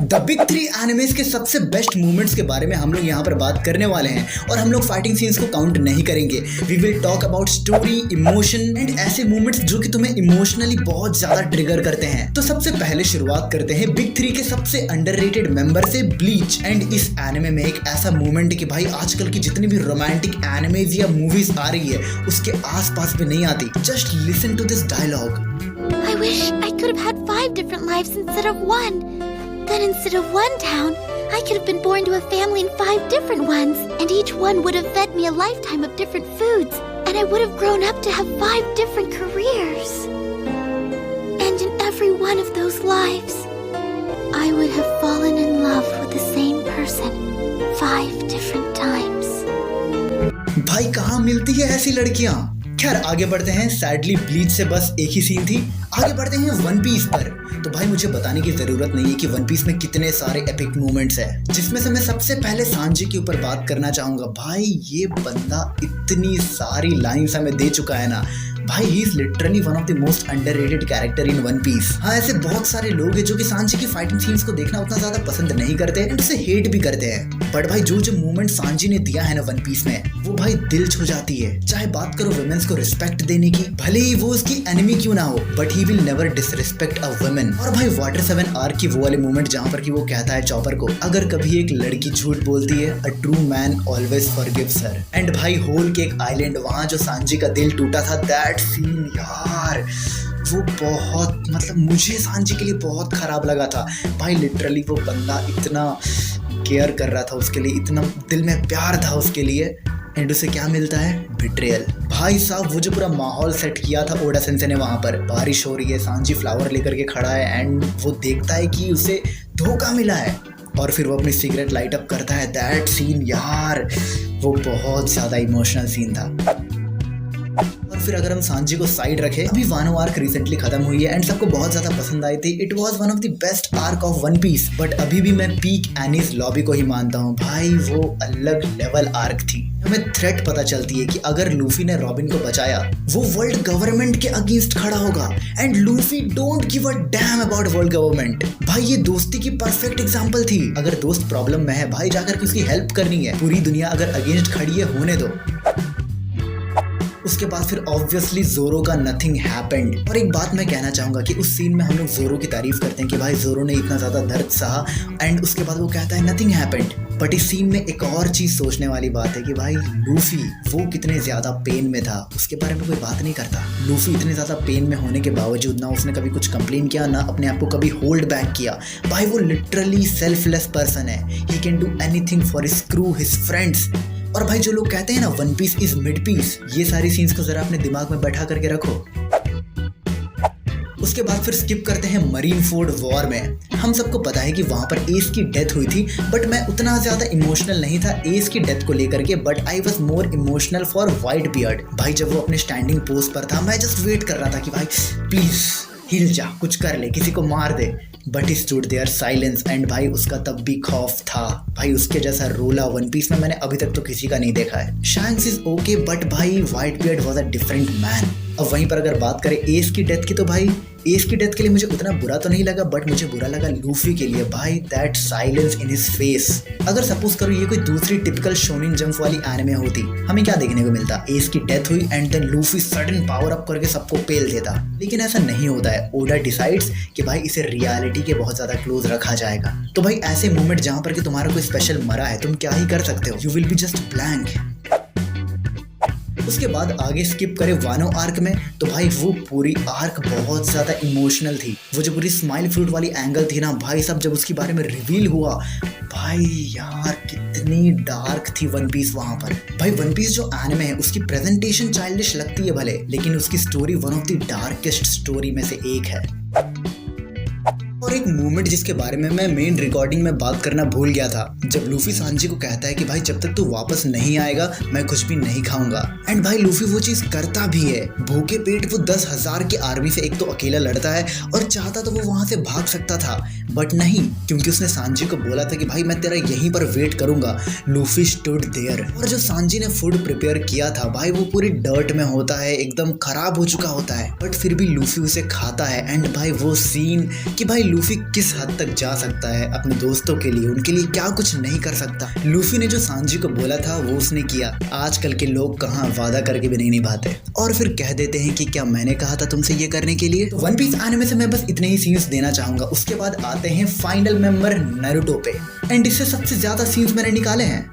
The big 3 animes के सबसे best movements के बारे में हम लोग यहाँ पर बात करने वाले हैं और हम लोग फाइटिंग सीन्स को काउंट नहीं करेंगे। We will talk about story, emotion and ऐसे मूवमेंट्स जो कि तुम्हें इमोशनली बहुत ज्यादा ट्रिगर करते हैं। तो सबसे पहले शुरुआत करते हैं बिग 3 के सबसे अंडररेटेड मेंबर से, ब्लीच। एंड इस एनिमे में एक ऐसा मूवमेंट है कि भाई आजकल की जितनी भी रोमांटिक एनिमेज या मूवीज आ रही है उसके आसपास भी नहीं आती। Just listen to this dialogue. I wish I could have had 5 different lives instead of 1. Then instead of 1 town, I could have been born to a family in 5 different ones. And each one would have fed me a lifetime of different foods. And I would have grown up to have 5 different careers. And in every one of those lives, I would have fallen in love with the same person 5 different times. भाई कहाँ मिलती है ऐसी लड़कियाँ? खैर आगे बढ़ते हैं। सैडली ब्लीच से बस एक ही सीन थी। आगे बढ़ते हैं वन पीस पर। तो भाई मुझे बताने की जरूरत नहीं है कि वन पीस में कितने सारे एपिक मोमेंट्स हैं, जिसमें से मैं सबसे पहले सांजी के ऊपर बात करना चाहूंगा। भाई ये बंदा इतनी सारी लाइंस हमें दे चुका है ना भाई, he is literally one of the most underrated character in One Piece. हाँ, ऐसे बहुत सारे लोग हैं जो कि सांजी की फाइटिंग सीन्स को देखना उतना ज्यादा पसंद नहीं करते एंड उसे हेट भी करते हैं। बट भाई जो मूवमेंट सांजी ने दिया है ना वन पीस में, वो भाई दिल छू जाती है। चाहे बात करो वुमेन्स को रिस्पेक्ट देने की, भले ही वो उसकी एनिमी क्यों ना हो, but he will never disrespect a women. और भाई वाटर 7 आर्क की वो वाले मूवमेंट जहाँ पर कि वो कहता है चॉपर को, अगर कभी एक लड़की झूठ बोलती है, a true man always forgives her. And भाई होल केक आइलैंड, वहाँ जो सांजी का दिल टूटा था, दैट सीन यार वो बहुत, मतलब मुझे सांजी के लिए बहुत खराब लगा था। भाई लिटरली वो बंदा इतना केयर कर रहा था उसके लिए, इतना दिल में प्यार था उसके लिए, एंड उसे क्या मिलता है? बिट्रेयल। भाई साहब वो जो पूरा माहौल सेट किया था ओडा सेंसे ने, वहाँ पर बारिश हो रही है, सांजी फ्लावर लेकर के खड़ा है एंड वो देखता है कि उसे धोखा मिला है और फिर वो अपनी सिगरेट लाइट अप करता है। दैट सीन यार वो बहुत ज़्यादा इमोशनल सीन था। और फिर अगर हम सांजी को साइड रखें, अभी वानो आर्क रिसेंटली खत्म हुई है एंड सबको बहुत ज्यादा पसंद आई थी। It was one of the best arc of One Piece, but अभी भी मैं पीक एनीज लॉबी को ही मानता हूँ। भाई वो अलग लेवल आर्क थी। हमें थ्रेट पता चलती है कि अगर लूफी ने रॉबिन को बचाया, वो वर्ल्ड गवर्नमेंट के अगेंस्ट खड़ा होगा and Luffy don't give a damn about world government. भाई ये दोस्ती की परफेक्ट एग्जांपल थी। अगर दोस्त प्रॉब्लम में है भाई, जाकर के उसकी हेल्प करनी है। पूरी दुनिया अगर अगेंस्ट खड़ी है, होने दो। उसके बाद फिर ऑब्वियसली जोरो का नथिंग हैपेंड। और एक बात मैं कहना चाहूंगा कि उस सीन में हम लोग जोरो की तारीफ करते हैं कि भाई जोरो ने इतना ज्यादा दर्द सहा, एंड उसके बाद वो कहता है नथिंग हैपेंड। बट इस सीन में एक और चीज सोचने वाली बात है कि भाई लूफी वो कितने ज्यादा पेन में था, उसके बारे में कोई बात नहीं करता। लूफी इतने ज्यादा पेन में होने के बावजूद ना उसने कभी कुछ कंप्लेन किया, ना अपने आप को कभी होल्ड बैक किया। भाई वो लिटरली सेल्फलेस पर्सन है। He can do anything for his crew, his friends. और भाई जो लोग कहते हैं ना One Piece is mid piece, ये सारी सीन्स को जरा अपने दिमाग में बैठा करके रखो। उसके बाद फिर स्किप करते हैं मरीन फोर्ड वॉर में। हम सबको पता है कि वहां पर एस की डेथ हुई थी, बट मैं उतना ज्यादा इमोशनल नहीं था एस की डेथ को लेकर के, but I was more emotional for white beard. भाई जब वो अपने स्टैंडिंग पोज पर था, मैं जस्ट वेट कर रहा था कि भाई प्लीज हिल जा, कुछ कर ले, किसी को मार दे। But he stood there silence and भाई उसका तब भी खौफ था। भाई उसके जैसा रोला वन पीस में मैंने अभी तक तो किसी का नहीं देखा है। शैंक्स इज ओके, बट भाई white beard was a different man. अब वहीं पर अगर बात करें एस की डेथ की, तो भाई एस की डेथ के लिए मुझे उतना बुरा तो नहीं लगा, बट मुझे बुरा लगा लूफी के लिए। भाई that silence in his face. अगर सपोज करो ये कोई दूसरी टिपिकल शोनिन जंप वाली एनिमे होती, हमें क्या देखने को मिलता? एस की डेथ हुई and then Luffy sudden power up करके सबको पेल देता। लेकिन ऐसा नहीं होता है। ओडा डिसाइड्स कि भाई इसे रियलिटी के बहुत ज्यादा क्लोज रखा जाएगा। तो भाई ऐसे मोमेंट जहां पर कि तुम्हारा कोई स्पेशल मरा है, तुम क्या ही कर सकते हो? You will be just blank. उसके बाद आगे स्किप करें वानो आर्क में, तो भाई वो पूरी आर्क बहुत ज्यादा इमोशनल थी। वो जो पूरी स्माइल फ्रूट वाली एंगल थी ना भाई साहब, जब उसके बारे में रिवील हुआ, भाई यार कितनी डार्क थी वन पीस वहां पर। भाई वन पीस जो एनिमे है उसकी प्रेजेंटेशन चाइल्डिश लगती है भले, लेकिन उसकी story one of the darkest story में से एक है। और एक मूवमेंट जिसके बारे में मैं मेन रिकॉर्डिंग में बात करना भूल गया था, जब लूफी सांजी को कहता है कि भाई जब तक तू वापस नहीं आएगा मैं कुछ भी नहीं खाऊंगा। एंड भाई लूफी वो चीज करता भी है। भूखे पेट वो 10,000 की आर्मी से एक तो अकेला लड़ता है, और चाहता तो वो वहां से भाग सकता था, बट नहीं, क्योंकि उसने सांजी को बोला था कि भाई मैं तेरा यहीं पर वेट करूंगा। Luffy stood there. और जो सांजी ने फूड प्रिपेयर किया था भाई वो पूरी डर्ट में होता है, एकदम खराब हो चुका होता है, बट फिर भी लूफी उसे खाता है। एंड भाई वो सीन कि भाई लूफी किस हद तक जा सकता है अपने दोस्तों के लिए, उनके लिए क्या कुछ नहीं कर सकता। लूफी ने जो सांजी को बोला था वो उसने किया। आजकल के लोग कहाँ वादा करके भी नहीं निभाते और फिर कह देते हैं कि क्या मैंने कहा था तुमसे ये करने के लिए। वन पीस एनिमे से मैं बस इतने ही सीन्स देना चाहूंगा। उसके बाद आते हैं फाइनल मेंबर नारुतो पे, एंड इससे सबसे ज्यादा सीन्स मैंने निकाले हैं।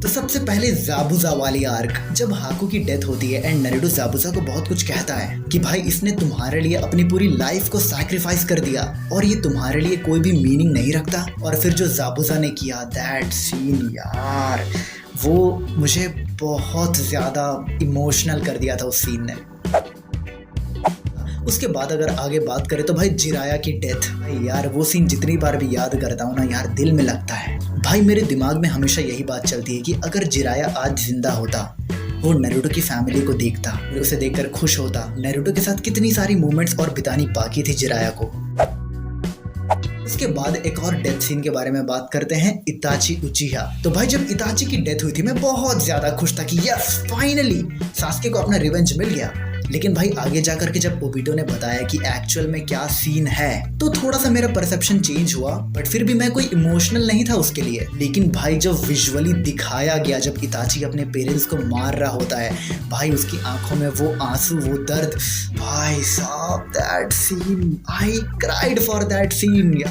तो सबसे पहले ज़ाबुज़ा वाली आर्क, जब हाकू की डेथ होती है एंड नारुतो ज़ाबुज़ा को बहुत कुछ कहता है कि भाई इसने तुम्हारे लिए अपनी पूरी लाइफ को सैक्रिफाइस कर दिया और ये तुम्हारे लिए कोई भी मीनिंग नहीं रखता। और फिर जो ज़ाबुज़ा ने किया दैट सीन यार, वो मुझे बहुत ज़्यादा इमोशनल कर दिया था उस सीन ने। उसके बाद अगर आगे बात करें तो भाई जिराया की डेथ, भाई यार वो सीन जितनी बार भी याद करता हूँ ना यार दिल में लगता है। भाई मेरे दिमाग में हमेशा यही बात चलती है कि अगर जिराया आज जिंदा होता, वो नारुतो की फैमिली को देखता, उसे देखकर खुश होता। नारुतो के साथ कितनी सारी मोमेंट्स और बितानी बाकी थी जिराया को। उसके बाद एक और डेथ सीन के बारे में बात करते हैं, इताची उचिहा। तो भाई जब इताची की डेथ हुई थी मैं बहुत ज्यादा खुश था कि यस फाइनली सास्के को अपना रिवेंज मिल गया। लेकिन भाई आगे जाकर के जब ओबिटो ने बताया कि एक्चुअल में क्या सीन है तो थोड़ा सा मेरा परसेप्शन चेंज हुआ, बट फिर भी मैं कोई इमोशनल नहीं था उसके लिए। लेकिन भाई जब विजुअली दिखाया गया, जब इताची अपने पेरेंट्स को मार रहा होता है, भाई उसकी आंखों में वो आंसू, वो दर्द, भाई साहब that scene, I cried for that scene.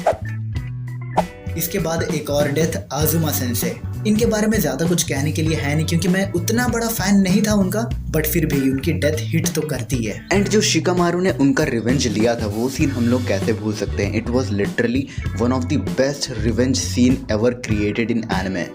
इसके बाद एक और डेथ, आजुमा सेंसे। इनके बारे में ज्यादा कुछ कहने के लिए है नहीं क्योंकि मैं उतना बड़ा फैन नहीं था उनका, बट फिर भी उनकी डेथ हिट तो करती है। एंड जो शिकामारू ने उनका रिवेंज लिया था वो सीन हम लोग कैसे भूल सकते हैं। It was literally one of the best revenge scene ever created in anime.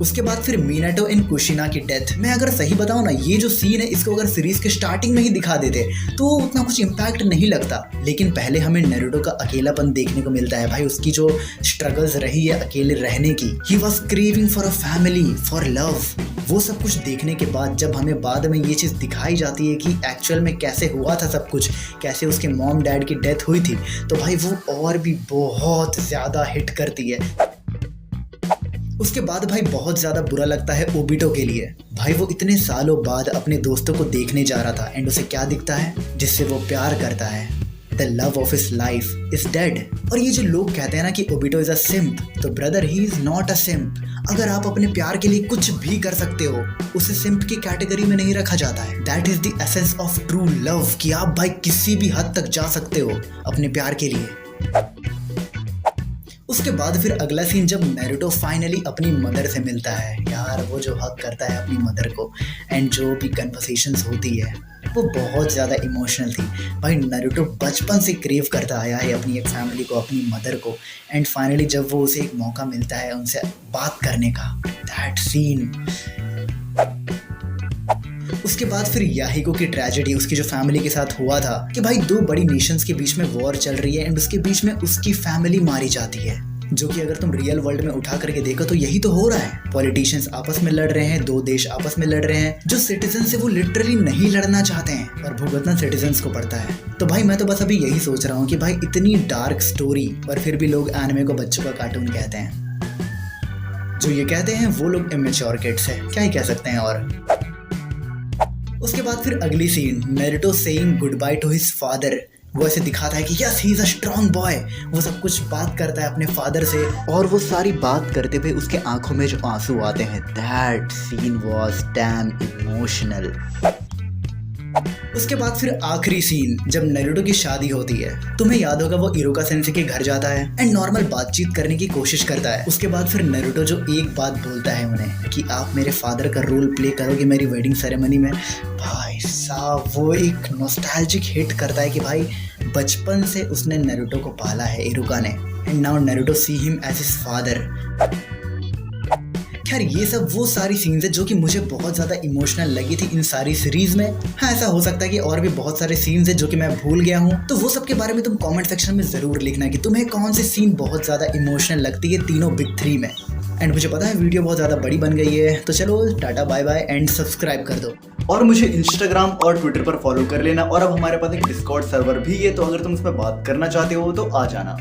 उसके बाद फिर मिनाटो एंड कुशिना की डेथ। मैं अगर सही बताऊं ना, ये जो सीन है इसको अगर सीरीज के स्टार्टिंग में ही दिखा देते तो उतना कुछ इम्पैक्ट नहीं लगता। लेकिन पहले हमें नारुतो का अकेलापन देखने को मिलता है। भाई उसकी जो स्ट्रगल्स रही है अकेले रहने की, he was craving for a family, for love, वो सब कुछ देखने के बाद जब हमें बाद में ये चीज़ दिखाई जाती है कि एक्चुअल में कैसे हुआ था सब कुछ, कैसे उसके मॉम डैड की डेथ हुई थी, तो भाई वो और भी बहुत ज़्यादा हिट करती है। उसके बाद भाई बहुत ज़्यादा बुरा लगता है ओबिटो के लिए। भाई वो इतने सालों बाद अपने दोस्तों को देखने जा रहा था एंड उसे क्या दिखता है जिससे वो प्यार करता है, the love of his life is dead. और ये जो लोग कहते हैं ना कि ओबिटो इज अ सिम्प, तो brother he is not a simp. अगर आप अपने प्यार के लिए कुछ भी कर सकते हो, उसे सिम्प की कैटेगरी में नहीं रखा जाता है। That is the essence of true love, कि आप भाई किसी भी हद तक जा सकते हो अपने प्यार के लिए। उसके बाद फिर अगला सीन जब नारुतो फाइनली अपनी मदर से मिलता है, यार वो जो हक करता है अपनी मदर को एंड जो भी कन्वर्सेशंस होती है वो बहुत ज़्यादा इमोशनल थी। भाई नारुतो बचपन से क्रेव करता आया है अपनी एक फैमिली को, अपनी मदर को, एंड फाइनली जब वो उसे एक मौका मिलता है उनसे बात करने का, दैट सीन। उसके बाद फिर याहिको की ट्रेजेडी, उसकी जो फैमिली के साथ हुआ था कि भाई दो बड़ी नेशंस के बीच में वॉर चल रही है एंड उसके बीच में उसकी फैमिली मारी जाती है, जो कि अगर तुम रियल वर्ल्ड में उठा करके देखो तो यही तो हो रहा है। पॉलिटिशियंस आपस में लड़ रहे हैं, दो देश आपस में लड़ रहे हैं, जो सिटीजन से वो लिटरली नहीं लड़ना चाहते हैं और भुगतना सिटीजन्स को पड़ता है। तो भाई मैं तो बस अभी यही सोच रहा हूँ कि भाई इतनी डार्क स्टोरी पर फिर भी लोग एनिमे को बच्चों का कार्टून कहते हैं। जो ये कहते हैं वो लोग इमेच्योर किड्स है, क्या ही कह सकते हैं। और उसके बाद फिर अगली scene, Naruto saying good bye to his father. वो ऐसे दिखाता है कि yes he is a strong boy. वो सब कुछ बात करता है अपने फादर से और वो सारी बात करते हुए उसके आंखों में जो आंसू आते हैं, that scene was damn emotional. उसके बाद फिर आखिरी सीन जब नारुतो की शादी होती है, तुम्हें याद होगा वो इरुका सेंसे के घर जाता है एंड नॉर्मल बातचीत करने की कोशिश करता है। उसके बाद फिर नारुतो जो एक बात बोलता है उन्हें कि आप मेरे फादर का रोल प्ले करोगे मेरी वेडिंग सेरेमनी में, भाई साहब वो एक नॉस्टैल्जिक हिट करता है कि भाई बचपन से उसने नारुतो को पाला है इरुका ने, and now Naruto see him as his father. खैर ये सब वो सारी सीन्स है जो कि मुझे बहुत ज़्यादा इमोशनल लगी थी इन सारी सीरीज में। हाँ ऐसा हो सकता है कि और भी बहुत सारे सीन्स है जो कि मैं भूल गया हूँ, तो वो सब के बारे में तुम कमेंट सेक्शन में ज़रूर लिखना कि तुम्हें कौन सी सीन बहुत ज़्यादा इमोशनल लगती है तीनों बिग 3 में। एंड मुझे पता है वीडियो बहुत ज़्यादा बड़ी बन गई है, तो चलो टाटा बाय बाय एंड सब्सक्राइब कर दो। और मुझे इंस्टाग्राम और ट्विटर पर फॉलो कर लेना। और अब हमारे पास एक डिस्कॉर्ड सर्वर भी है, तो अगर तुम उस पर बात करना चाहते हो तो आ जाना।